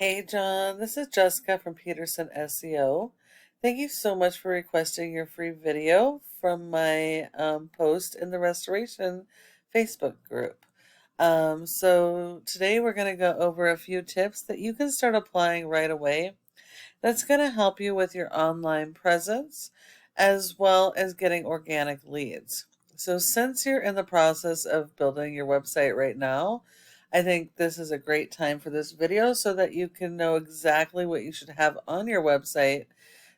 Hey John, this is Jessica from Peterson SEO. Thank you so much for requesting your free video from my post in the restoration Facebook group. So today we're going to go over a few tips that you can start applying right away. That's going to help you with your online presence as well as getting organic leads. So since you're in the process of building your website right now, I think this is a great time for this video so that you can know exactly what you should have on your website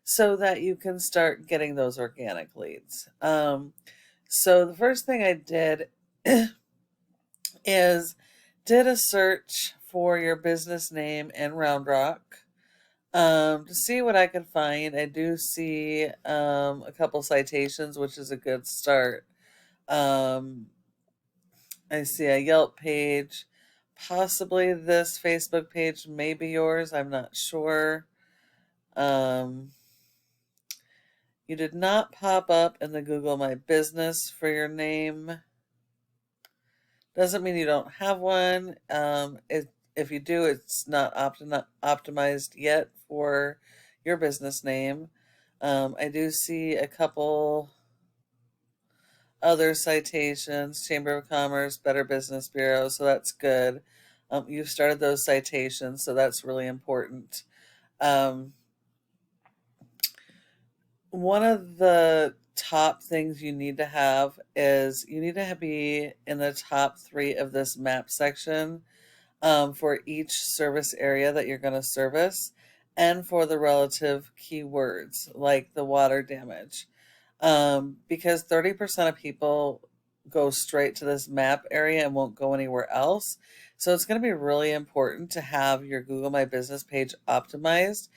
so that you can start getting those organic leads. So the first thing I did is did a search for your business name in Round Rock. To see what I can find. I do see a couple citations, which is a good start. Um, I see a Yelp page. Possibly this Facebook page may be yours. I'm not sure. Um, you did not pop up in the Google My Business for your name. Doesn't mean you don't have one. If you do, it's not optimized yet for your business name. I do see a couple other citations, Chamber of Commerce, Better Business Bureau, so that's good. You've started those citations, so that's really important. Um, One of the top things you need to have is you need to be in the top 3 of this map section for each service area that you're going to service and for the relative keywords like the water damage. Because 30% of people go straight to this map area and won't go anywhere else. So it's going to be really important to have your Google My Business page optimized.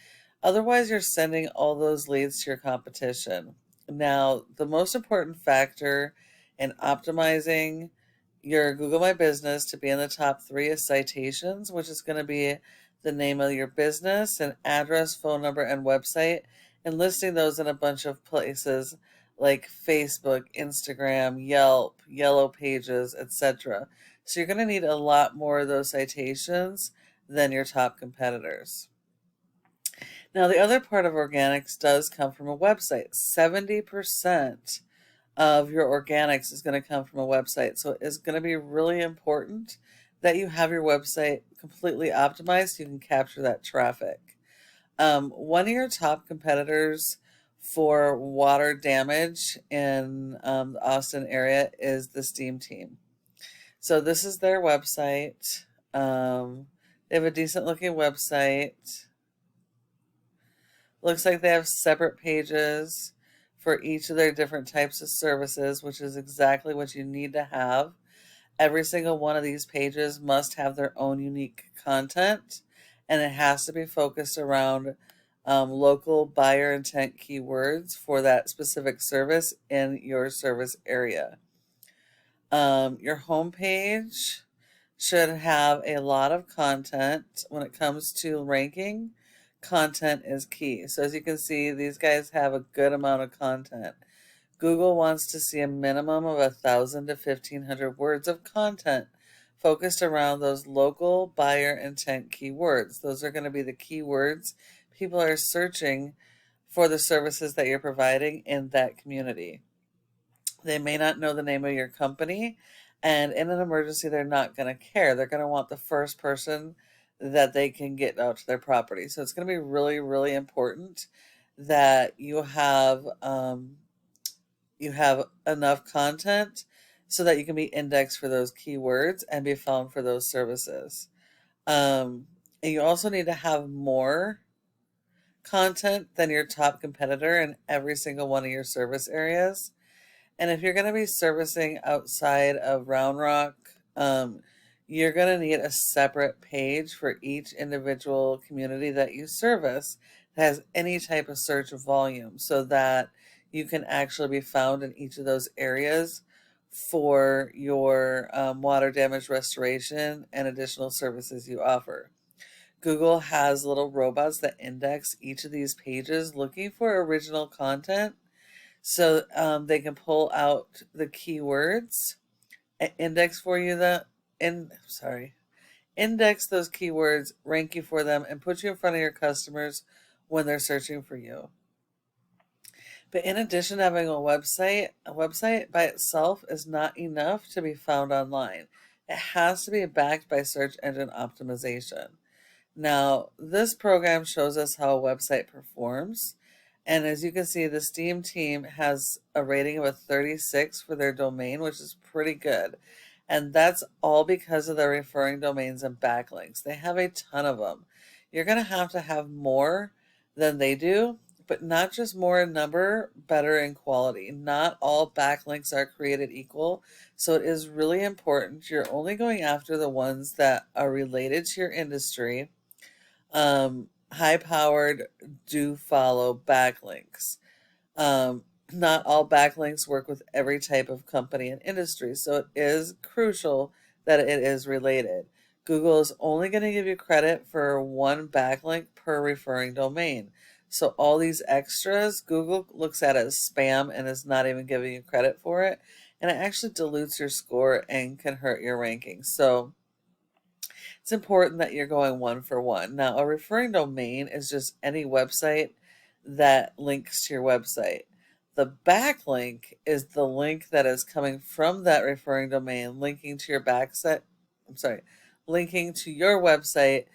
Otherwise, you're sending all those leads to your competition. Now, the most important factor in optimizing your Google My Business to be in the top 3 is citations, which is going to be the name of your business and address, phone number, and website, and listing those in a bunch of places like Facebook, Instagram, Yelp, Yellow Pages, etc. So you're going to need a lot more of those citations than your top competitors. Now, the other part of organics does come from a website. 70% of your organics is going to come from a website. So it's going to be really important that you have your website completely optimized so you can capture that traffic. One of your top competitors for water damage in the Austin area is the Steam Team. So this is their website. They have a decent looking website. Looks like they have separate pages for each of their different types of services, which is exactly what you need to have. Every single one of these pages must have their own unique content, and it has to be focused around local buyer intent keywords for that specific service in your service area. Your homepage should have a lot of content. When it comes to ranking, content is key. So as you can see, these guys have a good amount of content. Google wants to see a minimum of 1,000 to 1,500 words of content focused around those local buyer intent keywords. Those are going to be the keywords people are searching for the services that you're providing in that community. They may not know the name of your company, and in an emergency, they're not going to care. They're going to want the first person that they can get out to their property. So it's going to be really, really important that you have enough content so that you can be indexed for those keywords and be found for those services. And you also need to have more content than your top competitor in every single one of your service areas. And if you're going to be servicing outside of Round Rock, you're going to need a separate page for each individual community that you service that has any type of search volume so that you can actually be found in each of those areas for your water damage restoration and additional services you offer. Google has little robots that index each of these pages looking for original content so they can pull out the keywords, index for you index those keywords, rank you for them, and put you in front of your customers when they're searching for you. But in addition to having a website by itself is not enough to be found online. It has to be backed by search engine optimization. Now, this program shows us how a website performs. And as you can see, the Steam team has a rating of a 36 for their domain, which is pretty good. And that's all because of their referring domains and backlinks. They have a ton of them. You're going to have more than they do, but not just more in number, better in quality. Not all backlinks are created equal. So it is really important. You're only going after the ones that are related to your industry. High powered, do follow backlinks. Um, Not all backlinks work with every type of company and industry, so it is crucial that it is related. Google is only going to give you credit for one backlink per referring domain. So all these extras, Google looks at as spam and is not even giving you credit for it. And it actually dilutes your score and can hurt your ranking. So it's important that you're going one for one. Now, a referring domain is just any website that links to your website. The backlink is the link that is coming from that referring domain, linking to your linking to your website,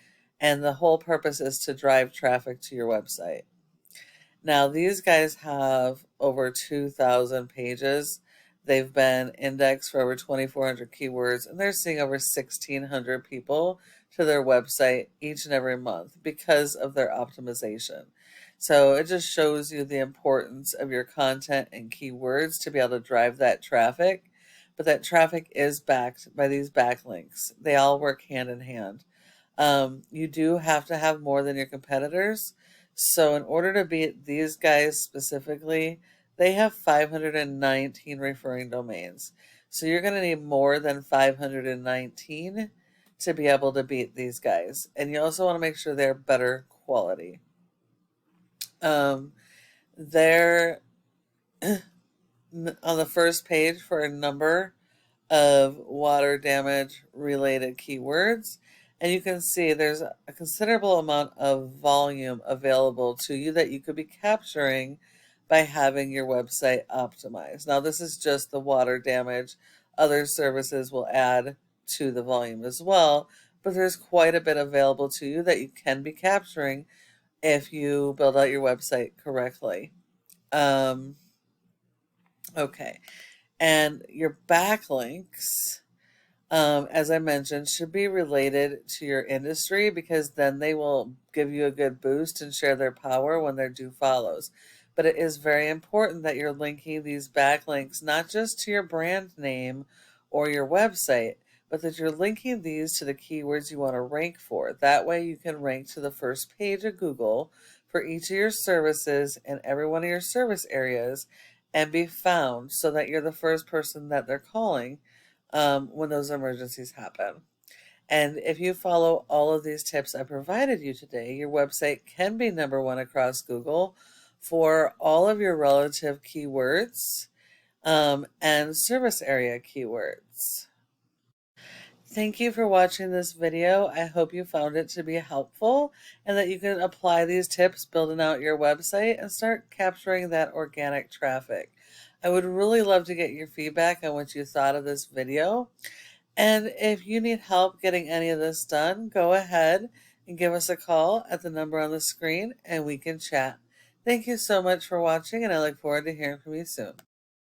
and the whole purpose is to drive traffic to your website. Now, these guys have over 2,000 pages. They've been indexed for over 2,400 keywords, and they're seeing over 1,600 people to their website each and every month because of their optimization. So it just shows you the importance of your content and keywords to be able to drive that traffic. But that traffic is backed by these backlinks. They all work hand in hand. You do have to have more than your competitors. So in order to beat these guys specifically, they have 519 referring domains. So you're going to need more than 519 to be able to beat these guys. And you also want to make sure they're better quality. They're on the first page for a number of water damage related keywords. And you can see there's a considerable amount of volume available to you that you could be capturing by having your website optimized. Now, this is just the water damage. Other services will add to the volume as well, but there's quite a bit available to you that you can be capturing if you build out your website correctly. Okay. And your backlinks, as I mentioned, should be related to your industry because then they will give you a good boost and share their power when their do follows. But it is very important that you're linking these backlinks not just to your brand name or your website, but that you're linking these to the keywords you want to rank for. That way you can rank to the first page of Google for each of your services in every one of your service areas and be found so that you're the first person that they're calling when those emergencies happen. And if you follow all of these tips I provided you today, your website can be #1 across Google for all of your relative keywords and service area keywords. Thank you for watching this video. I hope you found it to be helpful and that you can apply these tips building out your website and start capturing that organic traffic. I would really love to get your feedback on what you thought of this video. And if you need help getting any of this done, go ahead and give us a call at the number on the screen and we can chat. Thank you so much for watching, and I look forward to hearing from you soon.